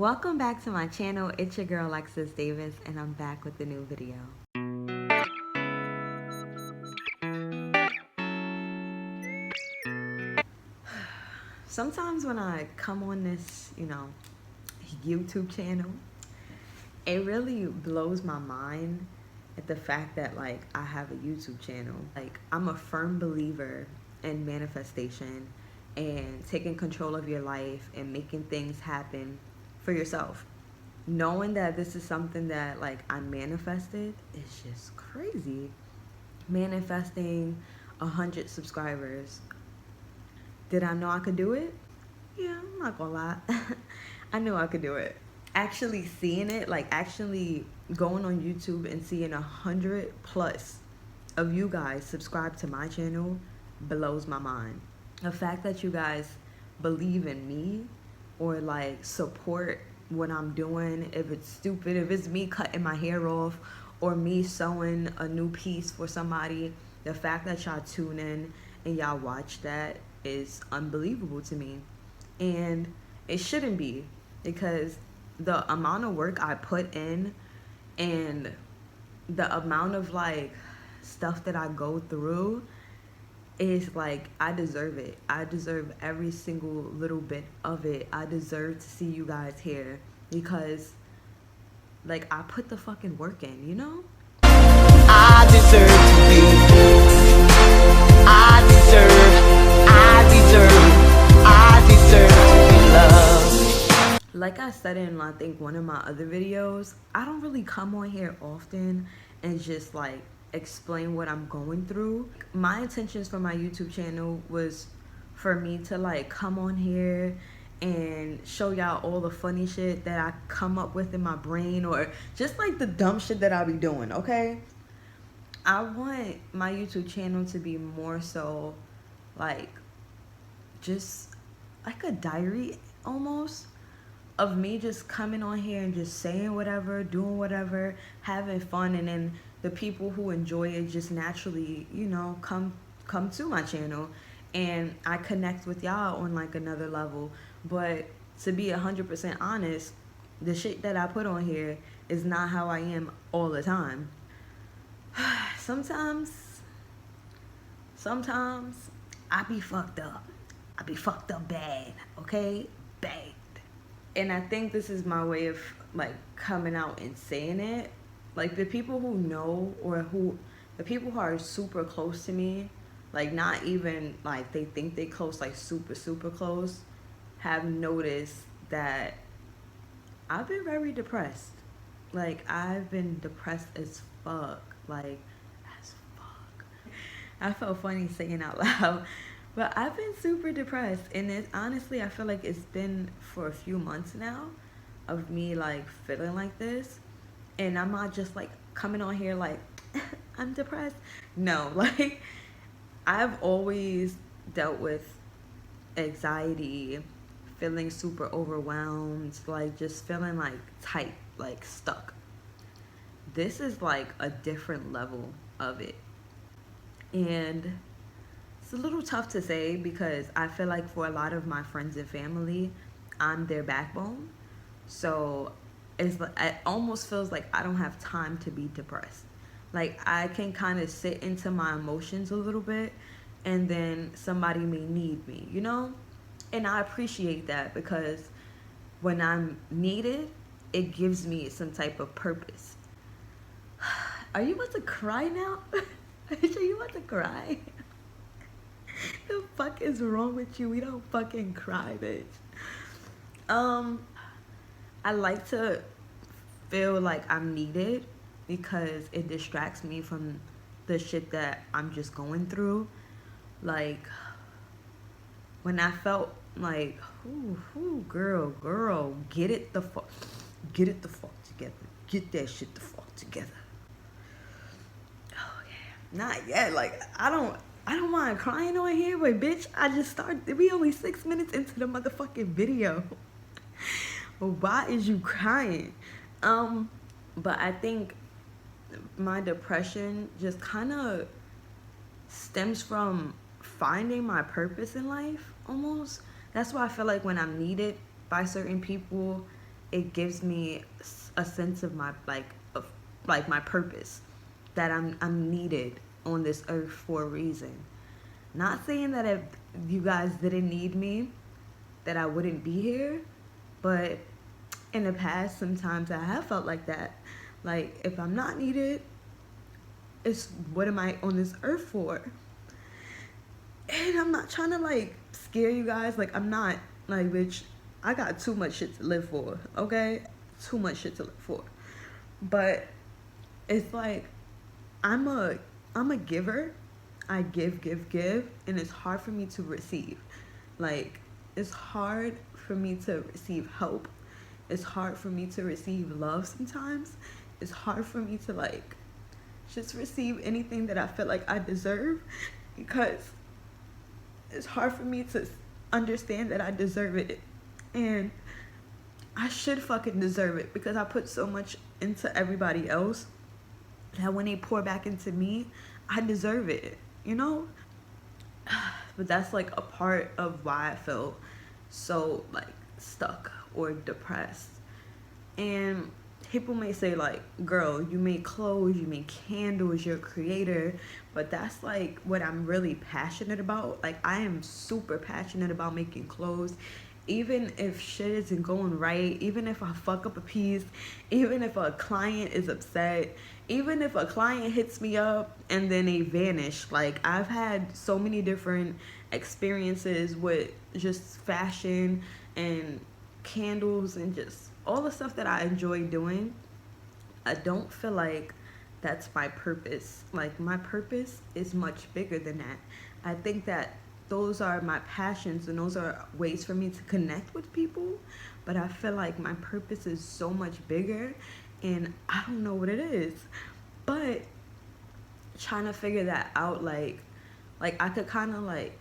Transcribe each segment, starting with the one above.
Welcome back to my channel. It's your girl Alexis Davis, and I'm back with a new video. Sometimes when I come on this, YouTube channel, it really blows my mind at the fact that I have a YouTube channel. I'm a firm believer in manifestation and taking control of your life and making things happen for yourself. Knowing that this is something that I manifested is just crazy. Manifesting 100 subscribers. Did I know I could do it? Yeah, I'm not gonna lie. I knew I could do it. Actually seeing it, actually going on YouTube and seeing 100 plus of you guys subscribe to my channel blows my mind. The fact that you guys believe in me or support what I'm doing, if it's stupid, if it's me cutting my hair off or me sewing a new piece for somebody, the fact that y'all tune in and y'all watch that is unbelievable to me. And it shouldn't be, because the amount of work I put in and the amount of stuff that I go through is I deserve it. I deserve every single little bit of it. I deserve to see you guys here because I put the fucking work in, you know? I deserve to be. I deserve to be loved. Like I said in I think one of my other videos, I don't really come on here often and just explain what I'm going through. My intentions for my YouTube channel was for me to come on here and show y'all all the funny shit that I come up with in my brain, or just the dumb shit that I be doing, okay? I want my YouTube channel to be more so just a diary almost of me just coming on here and just saying whatever, doing whatever, having fun, and then the people who enjoy it just naturally, come to my channel and I connect with y'all on another level. But to be 100% honest, the shit that I put on here is not how I am all the time. Sometimes I be fucked up. I be fucked up bad, okay? Bad. And I think this is my way of coming out and saying it. The people who know, or the people who are super close to me, not even they think they close, super close, have noticed that I've been very depressed. I've been depressed as fuck. As fuck. I felt funny saying out loud. But I've been super depressed, and honestly, I feel like it's been for a few months now of me feeling like this. And I'm not just coming on here I'm depressed. No, I've always dealt with anxiety, feeling super overwhelmed, just feeling tight, stuck. This is a different level of it. And it's a little tough to say because I feel like for a lot of my friends and family, I'm their backbone. So it almost feels like I don't have time to be depressed. I can kind of sit into my emotions a little bit, and then somebody may need me, you know? And I appreciate that, because when I'm needed, it gives me some type of purpose. Are you about to cry now? Are you about to cry? The fuck is wrong with you? We don't fucking cry, bitch. I like to feel like I'm needed because it distracts me from the shit that I'm just going through. When I felt girl, get it the fuck together. Get that shit the fuck together. Oh yeah, not yet. I don't mind crying on here, but bitch, I just started. We only 6 minutes into the motherfucking video. Why is you crying? But I think my depression just kind of stems from finding my purpose in life almost. That's why I feel like when I'm needed by certain people it gives me a sense of my of like my purpose, that I'm needed on this earth for a reason. Not saying that if you guys didn't need me, that I wouldn't be here, but in the past, sometimes I have felt like that. Like, if I'm not needed, it's what am I on this earth for? And I'm not trying to like scare you guys. Like, I'm not like, bitch, I got too much shit to live for, okay? Too much shit to live for. But it's like I'm a giver. I give, and it's hard for me to receive. Like, it's hard for me to receive help. It's hard for me to receive love sometimes. It's hard for me to like just receive anything that I feel like I deserve, because it's hard for me to understand that I deserve it. And I should fucking deserve it, because I put so much into everybody else that when they pour back into me, I deserve it, you know? But that's like a part of why I feel so like stuck or depressed. And people may say like, girl, you make clothes, you make candles, you're a creator, but that's like what I'm really passionate about. Like, I am super passionate about making clothes. Even if shit isn't going right, even if I fuck up a piece, even if a client is upset, even if a client hits me up and then they vanish. Like, I've had so many different experiences with just fashion and candles and just all the stuff that I enjoy doing. I don't feel like that's my purpose. Like, my purpose is much bigger than that. I think that those are my passions and those are ways for me to connect with people, but I feel like my purpose is so much bigger, and I don't know what it is. But trying to figure that out, like I could kind of like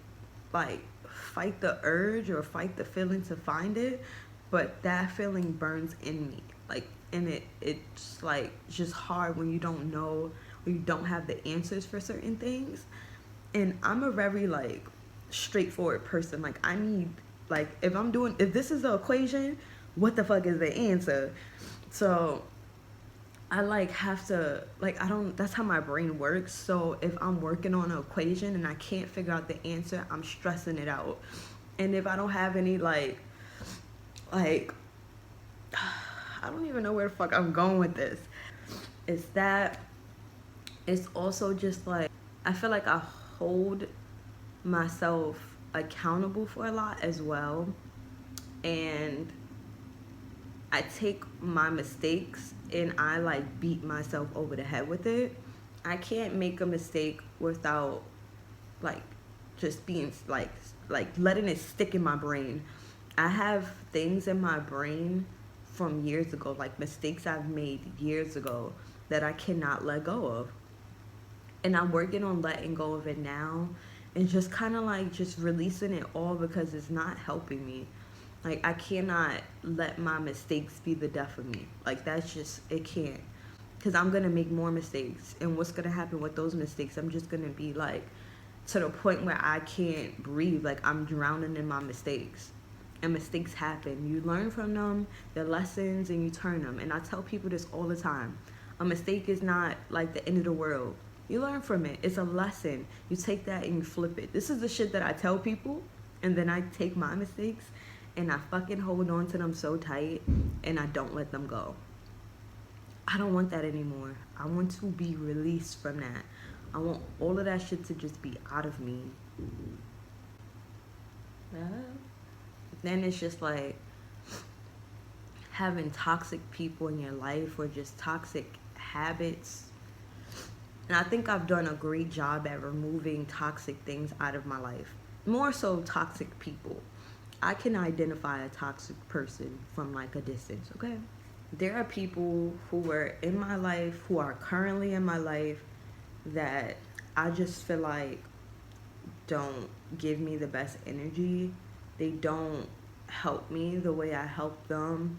fight the urge or fight the feeling to find it, but that feeling burns in me. Like, and it's like just hard when you don't know, when you don't have the answers for certain things. And I'm a very like straightforward person. Like, I need, like, if this is the equation, what the fuck is the answer? So I like have to, like, that's how my brain works. So if I'm working on an equation and I can't figure out the answer, I'm stressing it out. And if I don't have any like I don't even know where the fuck I'm going with this. It's also just like, I feel like I hold myself accountable for a lot as well, and I take my mistakes and I like beat myself over the head with it. I can't make a mistake without like just being like letting it stick in my brain. I have things in my brain from years ago, like mistakes I've made years ago, that I cannot let go of. And I'm working on letting go of it now, and just kind of like just releasing it all, because it's not helping me. Like, I cannot let my mistakes be the death of me. Like, that's just, it can't. Because I'm going to make more mistakes. And what's going to happen with those mistakes? I'm just going to be like to the point where I can't breathe. Like, I'm drowning in my mistakes. And mistakes happen. You learn from them, they're lessons, and you turn them. And I tell people this all the time. A mistake is not like the end of the world. You learn from it. It's a lesson. You take that and you flip it. This is the shit that I tell people, and then I take my mistakes and I fucking hold on to them so tight, and I don't let them go. I don't want that anymore. I want to be released from that. I want all of that shit to just be out of me. Then it's just like having toxic people in your life, or just toxic habits. And I think I've done a great job at removing toxic things out of my life. More so toxic people. I can identify a toxic person from like a distance, okay? There are people who were in my life, who are currently in my life, that I just feel like don't give me the best energy. They don't help me the way I help them.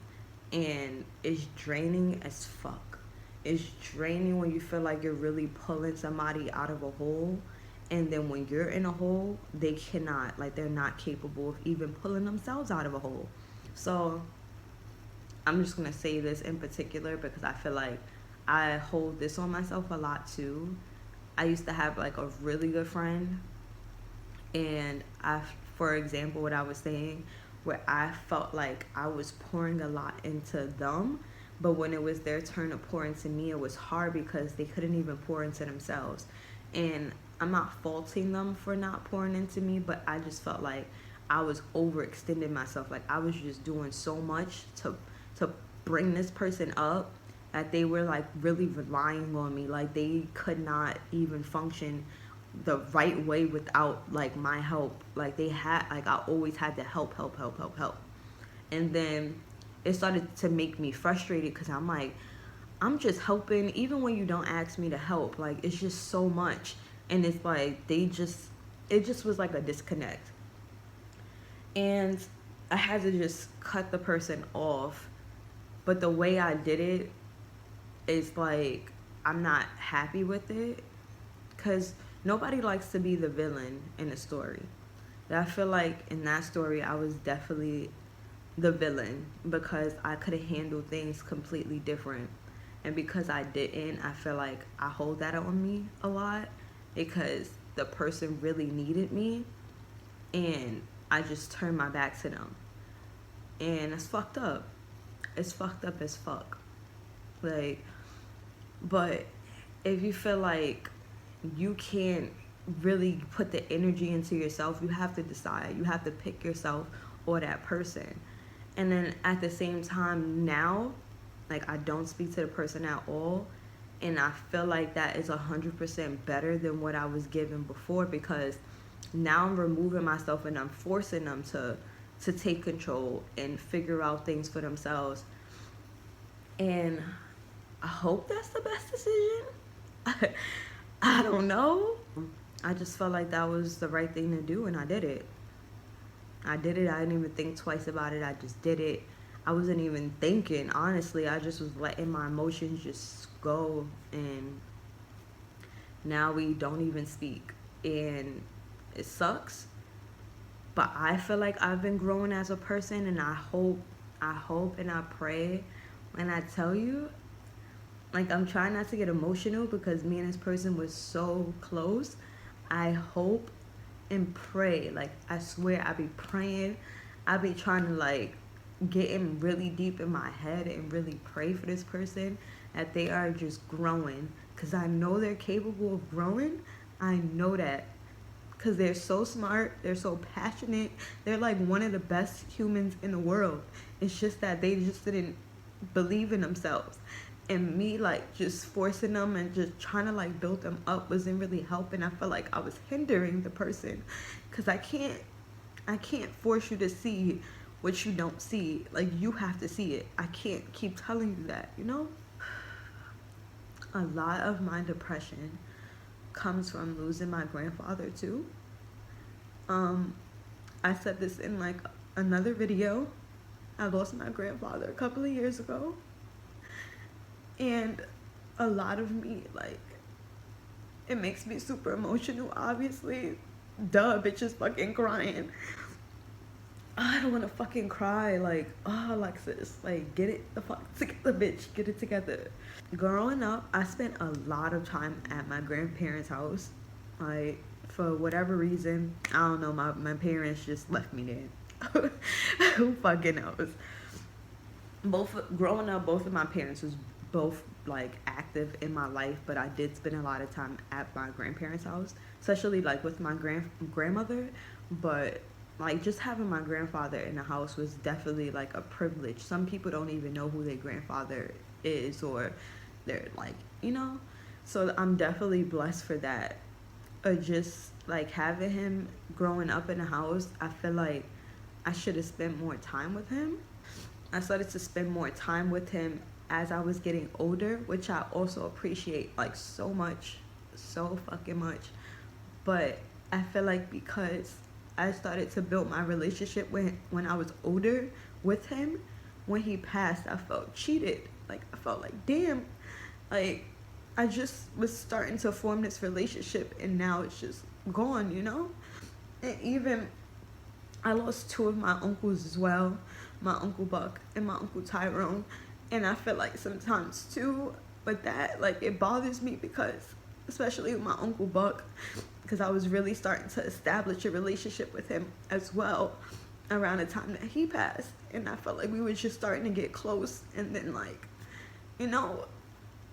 And it's draining as fuck. It's draining when you feel like you're really pulling somebody out of a hole, and then when you're in a hole, they cannot, like, they're not capable of even pulling themselves out of a hole. So I'm just gonna say this in particular because I feel like I hold this on myself a lot too. I used to have like a really good friend, and for example, what I was saying, where I felt like I was pouring a lot into them, but when it was their turn to pour into me, it was hard because they couldn't even pour into themselves. And I'm not faulting them for not pouring into me, but I just felt like I was overextending myself. Like I was just doing so much to bring this person up that they were like really relying on me. Like they could not even function the right way without like my help. Like they had, like I always had to help. And then it started to make me frustrated because I'm like, I'm just helping even when you don't ask me to help. Like it's just so much. And it's like it just was like a disconnect. And I had to just cut the person off. But the way I did it is like I'm not happy with it because nobody likes to be the villain in a story. And I feel like in that story I was definitely the villain because I could have handled things completely different. And because I didn't, I feel like I hold that on me a lot because the person really needed me and I just turned my back to them. And it's fucked up. It's fucked up as fuck. Like, but if you feel like you can't really put the energy into yourself, you have to decide. You have to pick yourself or that person. And then at the same time now, like I don't speak to the person at all. And I feel like that is 100% better than what I was given before because now I'm removing myself and I'm forcing them to take control and figure out things for themselves. And I hope that's the best decision. I don't know. I just felt like that was the right thing to do and I did it. I didn't even think twice about it. I just did it. I wasn't even thinking, honestly. I just was letting my emotions just go. And now we don't even speak. And it sucks. But I feel like I've been growing as a person. And I hope and I pray when I tell you, like I'm trying not to get emotional because me and this person was so close. I hope and pray, like I swear I be praying, I be trying to like get in really deep in my head and really pray for this person that they are just growing because I know they're capable of growing. I know that because they're so smart, they're so passionate, they're like one of the best humans in the world. It's just that they just didn't believe in themselves, and me like just forcing them and just trying to like build them up wasn't really helping. I felt like I was hindering the person because I can't force you to see what you don't see. Like you have to see it. I can't keep telling you that, you know. A lot of my depression comes from losing my grandfather too. I said this in like another video. I lost my grandfather a couple of years ago. And a lot of me, like, it makes me super emotional, obviously. Duh, bitch is fucking crying. I don't want to fucking cry. Like, oh, Alexis, like, get it the fuck together, bitch. Get it together. Growing up, I spent a lot of time at my grandparents' house. Like, for whatever reason, I don't know, my parents just left me there. Who fucking knows? Growing up, both of my parents was both like active in my life, but I did spend a lot of time at my grandparents' house, especially like with my grandmother. But like just having my grandfather in the house was definitely like a privilege. Some people don't even know who their grandfather is, or they're like, you know. So I'm definitely blessed for that. Just like having him growing up in the house, I feel like I should have spent more time with him. I started to spend more time with him as I was getting older, which I also appreciate like so much, so fucking much. But I feel like because I started to build my relationship when I was older with him, when he passed, I felt cheated. Like I felt like, damn, like I just was starting to form this relationship and now it's just gone, you know? And even I lost two of my uncles as well, my Uncle Buck and my Uncle Tyrone. And I feel like sometimes too, with that, like it bothers me because, especially with my Uncle Buck, because I was really starting to establish a relationship with him as well around the time that he passed. And I felt like we were just starting to get close. And then, like, you know,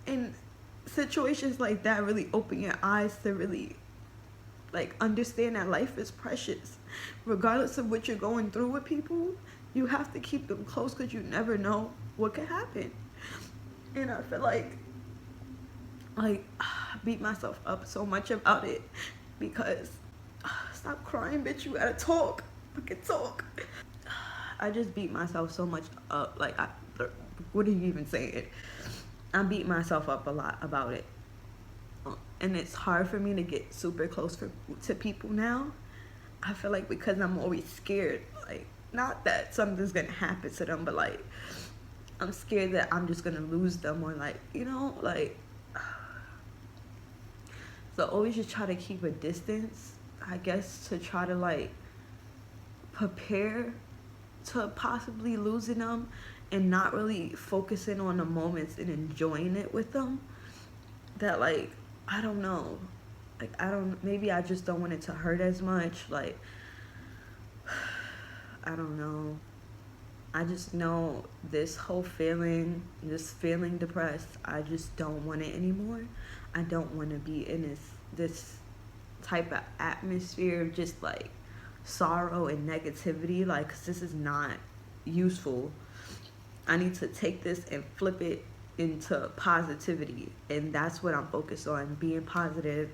in situations like that really open your eyes to really, like, understand that life is precious. Regardless of what you're going through with people, you have to keep them close because you never know what could happen. And I feel like I beat myself up so much about it because stop crying, bitch, you gotta talk. Fucking talk. I just beat myself so much up. Like, what are you even saying? I beat myself up a lot about it. And it's hard for me to get super close to people now. I feel like because I'm always scared. Like, not that something's gonna happen to them, but like, I'm scared that I'm just gonna lose them, or like, you know, like, so always just try to keep a distance, I guess, to try to like prepare to possibly losing them and not really focusing on the moments and enjoying it with them. That, like, I don't know, like, maybe I just don't want it to hurt as much. Like, I don't know. I just know this whole feeling, this feeling depressed, I just don't want it anymore. I don't want to be in this type of atmosphere of just like sorrow and negativity. Like, 'cause this is not useful. I need to take this and flip it into positivity, and that's what I'm focused on, being positive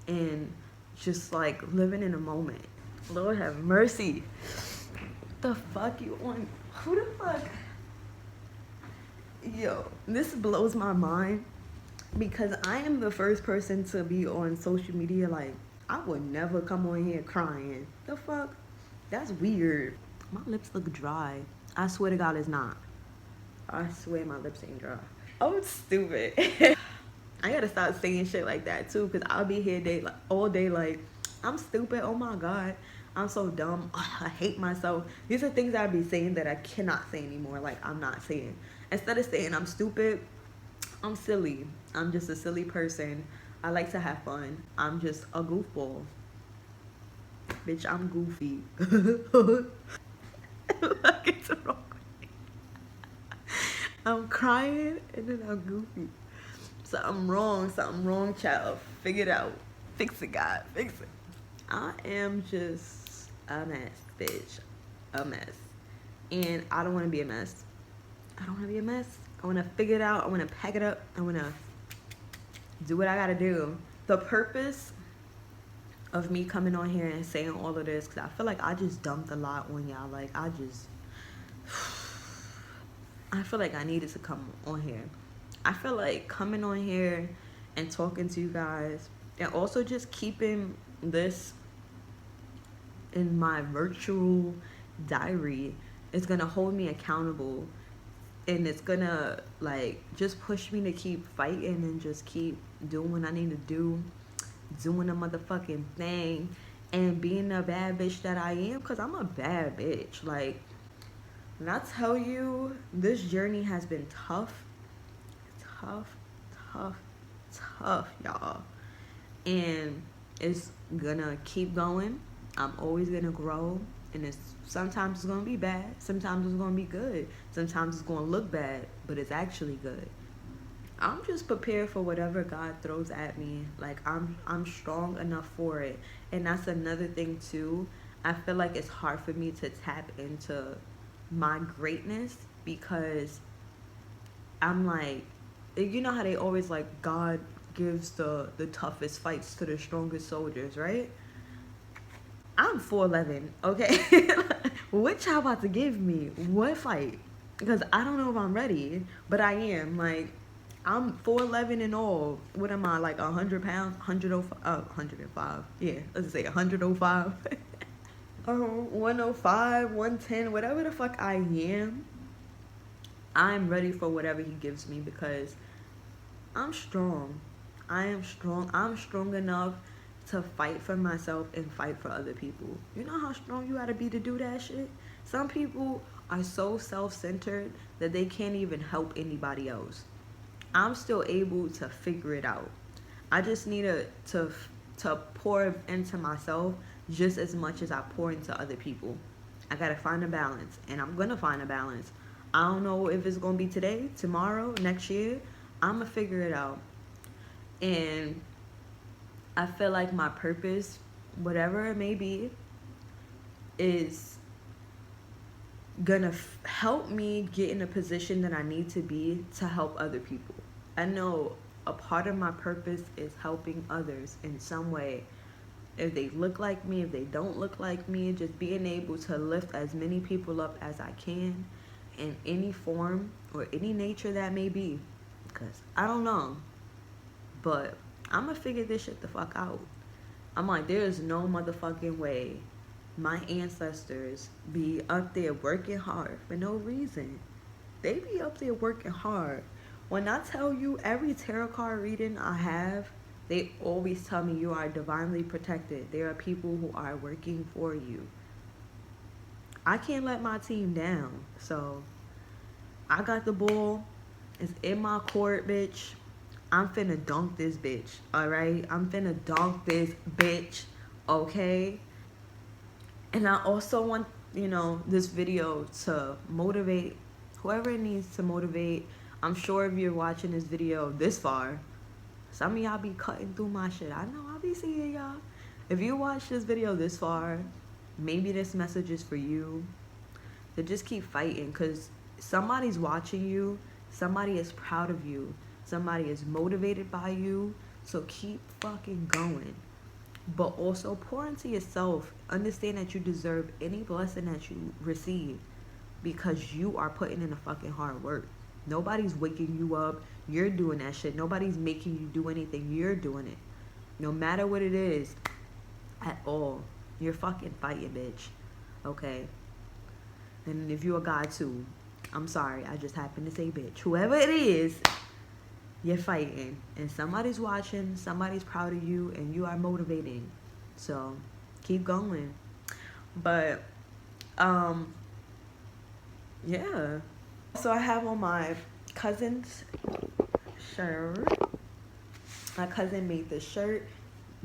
and just like living in a moment. Lord have mercy. The fuck you on? Who the fuck? Yo, this blows my mind because I am the first person to be on social media. Like, I would never come on here crying. The fuck? That's weird. My lips look dry. I swear to God it's not. I swear my lips ain't dry. I'm stupid. I gotta stop saying shit like that too, because I'll be here all day like, I'm stupid, oh my God, I'm so dumb, I hate myself. These are things I'd be saying that I cannot say anymore. Like, I'm not saying. Instead of saying I'm stupid, I'm silly. I'm just a silly person. I like to have fun. I'm just a goofball. Bitch, I'm goofy. Like, it's wrong. I'm crying and then I'm goofy. Something wrong, child. Figure it out. Fix it, God. Fix it. I am just a mess, bitch. A mess. And I don't want to be a mess. I don't want to be a mess. I want to figure it out. I want to pack it up. I want to do what I got to do. The purpose of me coming on here and saying all of this, because I feel like I just dumped a lot on y'all. Like, I feel like I needed to come on here. I feel like coming on here and talking to you guys, and also just keeping this in my virtual diary, is gonna hold me accountable, and it's gonna like just push me to keep fighting and just keep doing what I need to do, doing a motherfucking thing, and being the bad bitch that I am, because I'm a bad bitch. Like, when I tell you, this journey has been tough, y'all. And it's gonna keep going. I'm always gonna grow. And sometimes it's gonna be bad. Sometimes it's gonna be good. Sometimes it's gonna look bad, but it's actually good. I'm just prepared for whatever God throws at me. Like, I'm strong enough for it. And that's another thing too. I feel like it's hard for me to tap into my greatness because I'm like, you know how they always like, God gives the toughest fights to the strongest soldiers, right? I'm 4'11", okay? What y'all about to give me? What fight? Because I don't know if I'm ready, but I am. Like, I'm 4'11" and all. What am I, like 100 pounds? 105. Yeah, let's say 105. 105, 110, whatever the fuck I am. I'm ready for whatever he gives me because I'm strong. I am strong. I'm strong enough to fight for myself and fight for other people. You know how strong you gotta be to do that shit? Some people are so self-centered that they can't even help anybody else. I'm still able to figure it out. I just need to pour into myself just as much as I pour into other people. I gotta find a balance, and I'm gonna find a balance. I don't know if it's gonna be today, tomorrow, next year. I'm gonna figure it out. And I feel like my purpose, whatever it may be, is gonna help me get in a position that I need to be to help other people. I know a part of my purpose is helping others in some way. If they look like me, if they don't look like me, just being able to lift as many people up as I can in any form or any nature that may be. Because I don't know. But I'm gonna figure this shit the fuck out. I'm like, there's no motherfucking way my ancestors be up there working hard for no reason. They be up there working hard. When I tell you every tarot card reading I have, they always tell me you are divinely protected. There are people who are working for you. I can't let my team down. So I got the ball. It's in my court, bitch. I'm finna dunk this bitch, alright? I'm finna dunk this bitch, okay? And I also want, this video to motivate whoever it needs to motivate. I'm sure if you're watching this video this far, some of y'all be cutting through my shit. I know I'll be seeing y'all. If you watch this video this far, maybe this message is for you. To just keep fighting, because somebody's watching you. Somebody is proud of you. Somebody is motivated by you. So keep fucking going. But also pour into yourself. Understand that you deserve any blessing that you receive, because you are putting in the fucking hard work. Nobody's waking you up. You're doing that shit. Nobody's making you do anything. You're doing it. No matter what it is at all. You're fucking fighting, bitch. Okay? And if you're a guy too, I'm sorry. I just happened to say bitch. Whoever it is, you're fighting. And somebody's watching. Somebody's proud of you. And you are motivating. So, keep going. But, yeah. So I have on my cousin's shirt. My cousin made this shirt.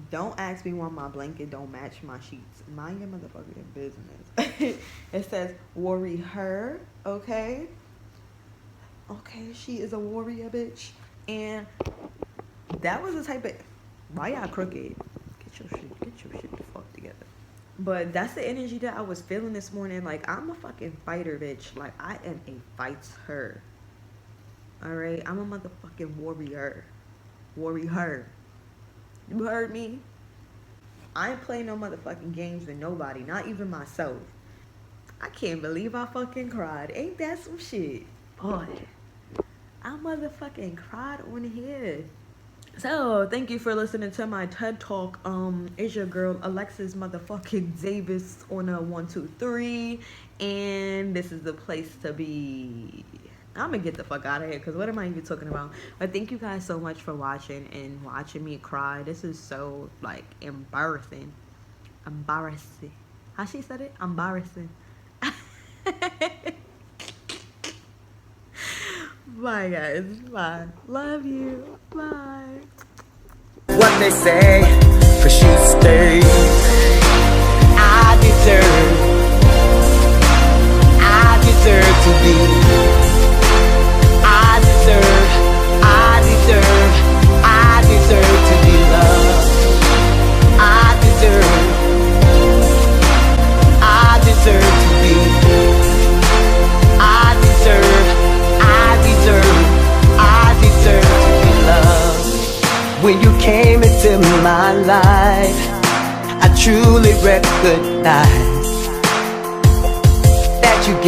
Don't ask me why my blanket don't match my sheets. Mind your motherfucking business. It says worry her, okay? Okay, she is a warrior, bitch. And that was the type of... Why y'all crooked? Get your shit the fuck together. But that's the energy that I was feeling this morning. Like, I'm a fucking fighter, bitch. Like, I am a fighter. Alright? I'm a motherfucking warrior. Warrior. You heard me? I ain't playing no motherfucking games with nobody. Not even myself. I can't believe I fucking cried. Ain't that some shit? Boy. I motherfucking cried on here. So, thank you for listening to my TED Talk. It's your girl, Alexis motherfucking Davis on a 1, 2, 3. And this is the place to be. I'm gonna get the fuck out of here, because what am I even talking about? But thank you guys so much for watching and watching me cry. This is so, like, embarrassing. Embarrassing. How she said it? Embarrassing. Bye, guys. Bye. Love you. Bye. What they say, for she stay. I deserve to be. I deserve to be loved. I deserve to be. I deserve to be loved. When you came into my life, I truly recognized